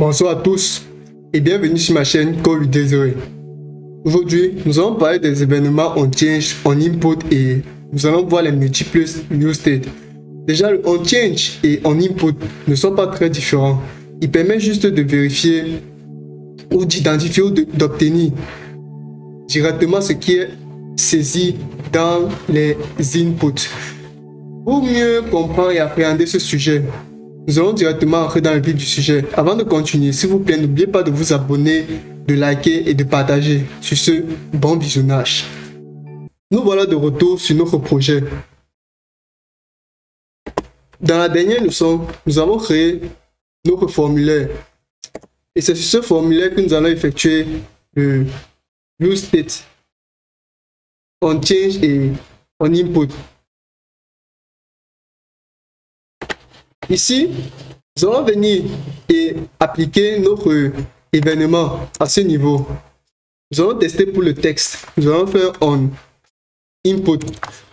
Bonsoir à tous et bienvenue sur ma chaîne Code with Desiree. Aujourd'hui, nous allons parler des événements on-change, on-input et nous allons voir les multiples new state. Déjà, le on-change et on-input ne sont pas très différents. Ils permettent juste de vérifier ou d'identifier ou d'obtenir directement ce qui est saisi dans les inputs. Pour mieux comprendre et appréhender ce sujet, nous allons directement entrer dans le vif du sujet. Avant de continuer, s'il vous plaît, n'oubliez pas de vous abonner, de liker et de partager. Sur ce, bon visionnage. Nous voilà de retour sur notre projet. Dans la dernière leçon, nous avons créé notre formulaire. Et c'est sur ce formulaire que nous allons effectuer le use state, on change et on input. Ici, nous allons venir et appliquer notre événement à ce niveau. Nous allons tester pour le texte. Nous allons faire on input.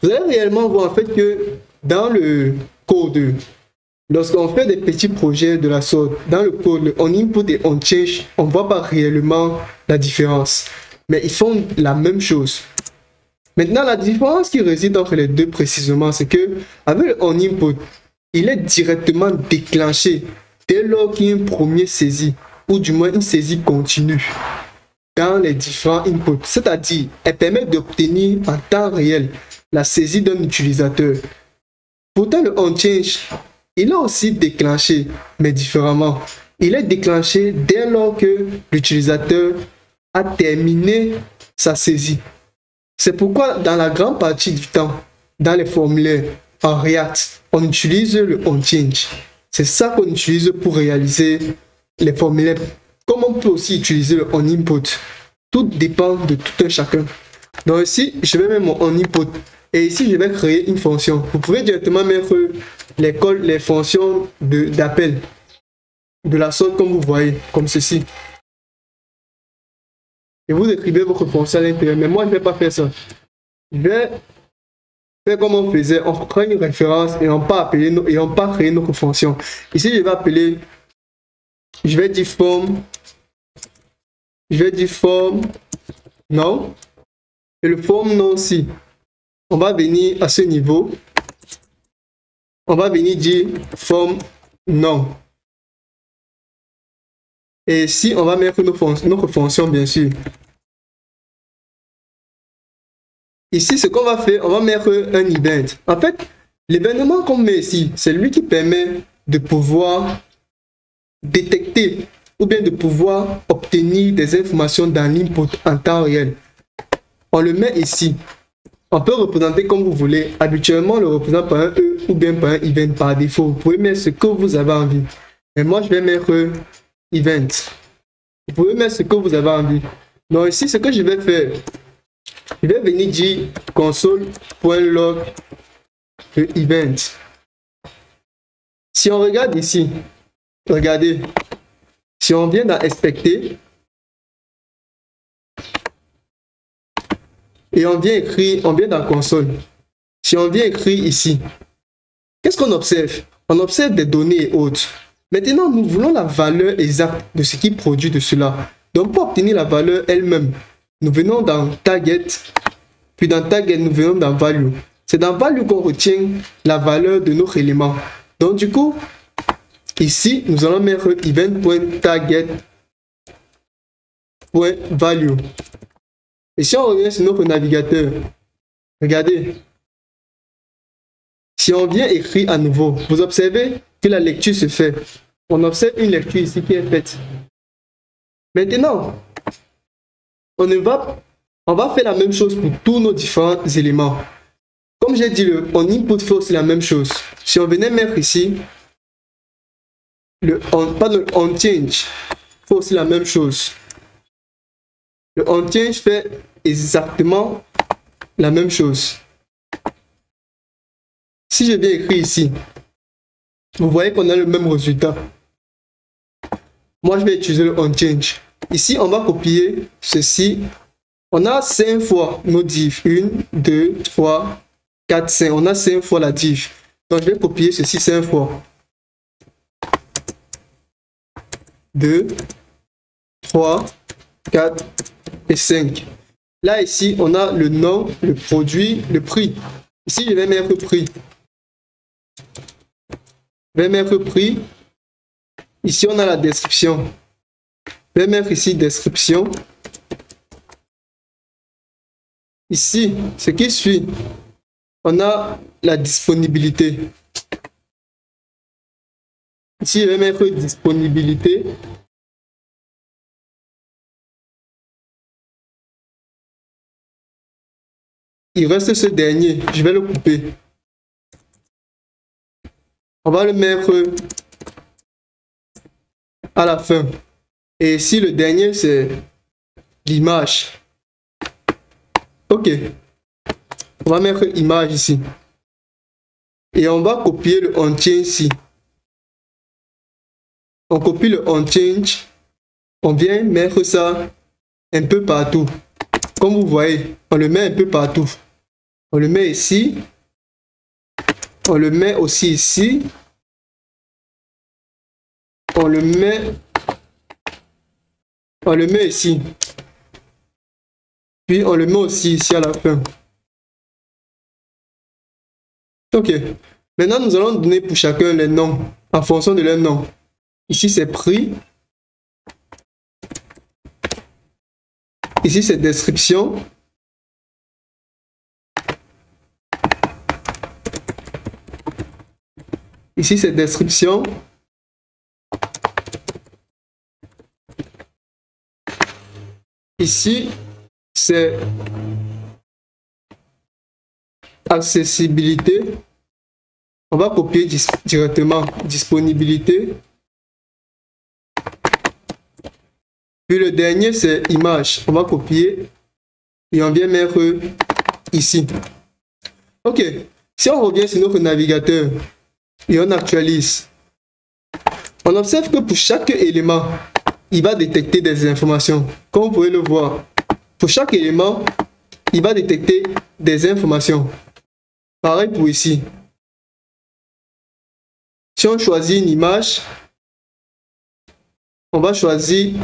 Vous allez réellement voir en fait que dans le code, lorsqu'on fait des petits projets de la sorte, dans le code, on input et on change, on ne voit pas réellement la différence. Mais ils font la même chose. Maintenant, la différence qui réside entre les deux précisément, c'est que avec le on input, il est directement déclenché dès lors qu'il y a une première saisie, ou du moins une saisie continue dans les différents inputs. C'est-à-dire, elle permet d'obtenir en temps réel la saisie d'un utilisateur. Pourtant, le on-change, il est aussi déclenché, mais différemment. Il est déclenché dès lors que l'utilisateur a terminé sa saisie. C'est pourquoi, dans la grande partie du temps, dans les formulaires, en React, on utilise le on-change. C'est ça qu'on utilise pour réaliser les formulaires. Comme on peut aussi utiliser le on-input. Tout dépend de tout un chacun. Donc ici, je vais mettre mon on-input. Et ici, je vais créer une fonction. Vous pouvez directement mettre les fonctions d'appel de la sorte comme vous voyez, comme ceci. Et vous écrivez votre fonction à l'intérieur. Mais moi, je ne vais pas faire ça. Je vais faire comme on faisait. On crée une référence et on pas appeler et on pas créer notre fonction. Ici, je vais appeler. Je vais dire form. Je vais dire form non. Et le form non aussi. On va venir à ce niveau. On va venir dire form non. Et ici, on va mettre notre fonction, bien sûr. Ici, ce qu'on va faire, on va mettre un event. En fait, l'événement qu'on met ici, c'est lui qui permet de pouvoir détecter ou bien de pouvoir obtenir des informations dans l'input en temps réel. On le met ici. On peut représenter comme vous voulez. Habituellement, on le représente par un E ou bien par un event par défaut. Vous pouvez mettre ce que vous avez envie. Mais moi, je vais mettre event. Vous pouvez mettre ce que vous avez envie. Donc ici, ce que je vais faire, je vais venir dire console.log de event. Si on regarde ici, regardez, si on vient dans expecter et on vient écrire, on vient dans console. Si on vient écrire ici, qu'est-ce qu'on observe? On observe des données et autres. Maintenant, nous voulons la valeur exacte de ce qui produit de cela. Donc, pour obtenir la valeur elle-même, nous venons dans target, puis dans target, nous venons dans value. C'est dans value qu'on retient la valeur de notre élément. Donc, du coup, ici, nous allons mettre event.target.value. Et si on revient sur notre navigateur, regardez. Si on vient écrire à nouveau, vous observez que la lecture se fait. On observe une lecture ici qui est faite. Maintenant, on va faire la même chose pour tous nos différents éléments. Comme j'ai dit, on input fait aussi la même chose. Si on venait mettre ici, on change fait aussi la même chose. Le on change fait exactement la même chose. Si je viens écrire ici, vous voyez qu'on a le même résultat. Moi, je vais utiliser le on change. Ici, on va copier ceci. On a 5 fois nos divs. 1, 2, 3, 4, 5. On a 5 fois la div. Donc, je vais copier ceci 5 fois. 2, 3, 4 et 5. Là, ici, on a le nom, le produit, le prix. Ici, je vais mettre prix. Je vais mettre prix. Ici, on a la description. Je vais mettre ici description. Ici, ce qui suit, on a la disponibilité. Ici, je vais mettre disponibilité. Il reste ce dernier, je vais le couper. On va le mettre à la fin. Et ici, le dernier, c'est l'image. Ok. On va mettre image ici. Et on va copier le on change ici. On copie le on change. On vient mettre ça un peu partout. Comme vous voyez, on le met un peu partout. On le met ici. On le met aussi ici. On le met ici. Puis on le met aussi ici à la fin. Ok. Maintenant, nous allons donner pour chacun les noms en fonction de leur nom. Ici, c'est prix. Ici, c'est description. Ici, c'est description. Ici, c'est accessibilité. On va copier directement disponibilité. Puis le dernier, c'est image. On va copier et on vient mettre ici. Ok. Si on revient sur notre navigateur et on actualise, on observe que pour chaque élément, il va détecter des informations. Comme vous pouvez le voir, pour chaque élément, il va détecter des informations. Pareil pour ici. Si on choisit une image, on va choisir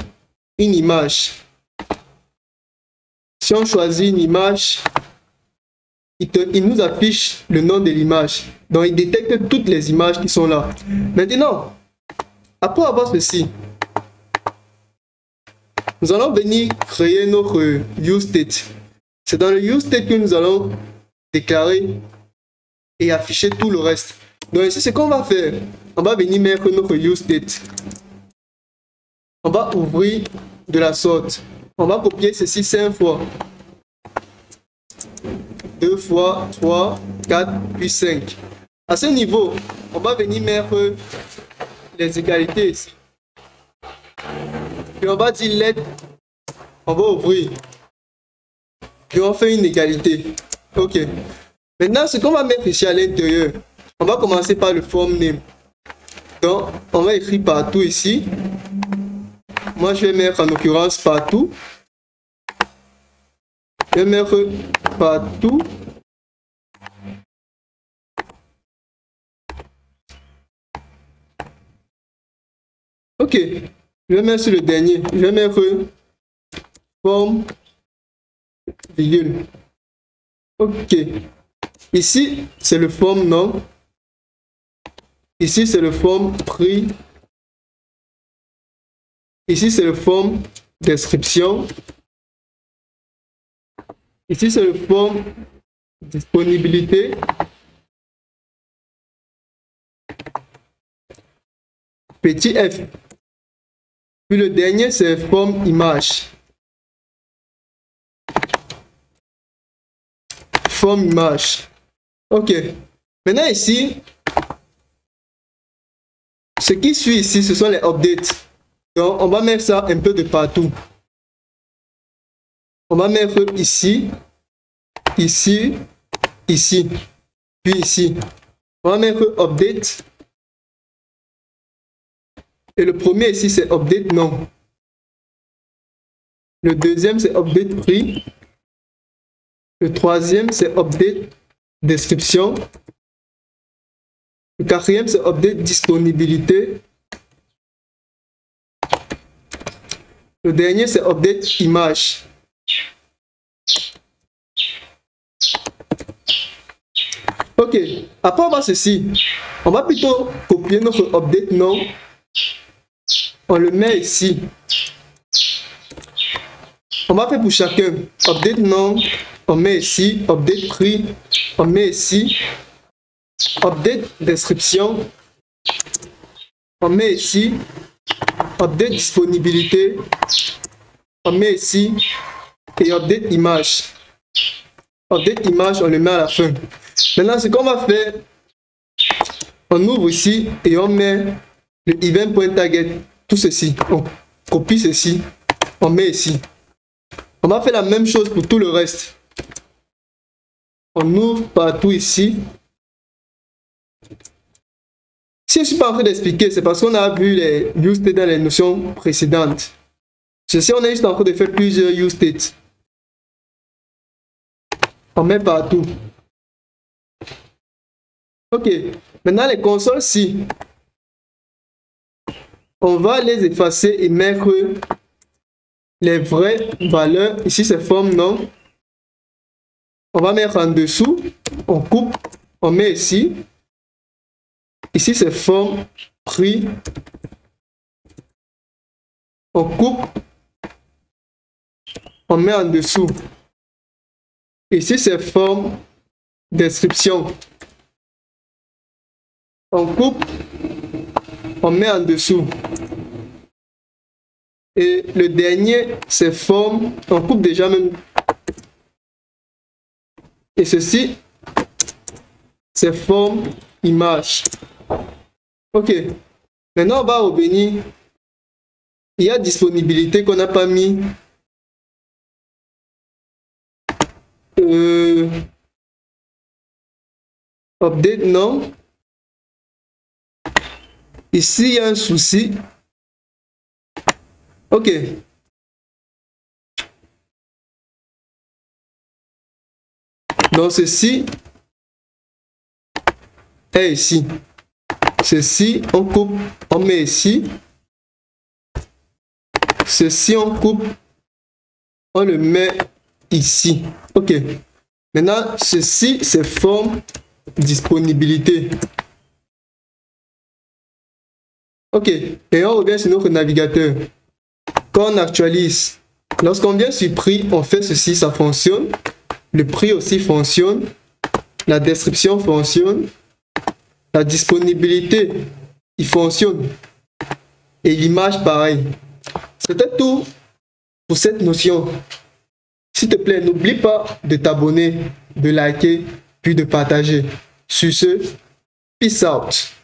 une image. Si on choisit une image, il nous affiche le nom de l'image. Donc, il détecte toutes les images qui sont là. Maintenant, après avoir ceci, nous allons venir créer notre useState. C'est dans le useState que nous allons déclarer et afficher tout le reste. Donc ici, ce qu'on va faire, on va venir mettre notre useState. On va ouvrir de la sorte. On va copier ceci 5 fois. 2 fois, 3, 4, puis 5. À ce niveau, on va venir mettre les égalités ici. Puis on va dire let, on va ouvrir. Puis on fait une égalité. Ok. Maintenant, ce qu'on va mettre ici à l'intérieur, on va commencer par le form name. Donc, on va écrire partout ici. Moi, je vais mettre en l'occurrence partout. Je vais mettre partout. Ok. Je vais mettre sur le dernier. Je vais mettre forme, virgule. Ok. Ici, c'est le forme nom. Ici, c'est le forme prix. Ici, c'est le forme description. Ici, c'est le forme disponibilité. Petit f. Puis le dernier, c'est forme image. Forme image. Ok. Maintenant ici, ce qui suit ici, ce sont les updates. Donc, on va mettre ça un peu de partout. On va mettre ici, ici, ici, puis ici. On va mettre update. Et le premier ici, c'est update nom. Le deuxième, c'est update prix. Le troisième, c'est update description. Le quatrième, c'est update disponibilité. Le dernier, c'est update image. Ok, après on va ceci. On va plutôt copier notre update nom. On le met ici. On va faire pour chacun. Update nom, on met ici. Update prix, on met ici. Update description, on met ici. Update disponibilité, on met ici. Et update image. Update image, on le met à la fin. Maintenant, ce qu'on va faire, on ouvre ici et on met le event.target. Tout ceci, on copie ceci, on met ici. On va faire la même chose pour tout le reste. On ouvre partout ici. Si je ne suis pas en train d'expliquer, c'est parce qu'on a vu les use states dans les notions précédentes. Ceci, on est juste en train de faire plusieurs use states. On met partout. Ok. Maintenant, les consoles-ci, on va les effacer et mettre les vraies valeurs. Ici, c'est forme nom. On va mettre en dessous. On coupe. On met ici. Ici, c'est forme prix. On coupe. On met en dessous. Ici, c'est forme description. On coupe. On met en dessous. Et le dernier, c'est forme. On coupe déjà même. Et ceci, c'est forme image. Ok. Maintenant, on va revenir. Il y a disponibilité qu'on n'a pas mis. Update non. Ici, il y a un souci. Ok. Donc, ceci est ici. Ceci, on coupe, on met ici. Ceci, on coupe, on le met ici. Ok. Maintenant, ceci, c'est forme disponibilité. Ok. Et on revient sur notre navigateur. Quand on actualise, lorsqu'on vient sur prix, on fait ceci, ça fonctionne. Le prix aussi fonctionne. La description fonctionne. La disponibilité, il fonctionne. Et l'image, pareil. C'était tout pour cette notion. S'il te plaît, n'oublie pas de t'abonner, de liker, puis de partager. Sur ce, peace out.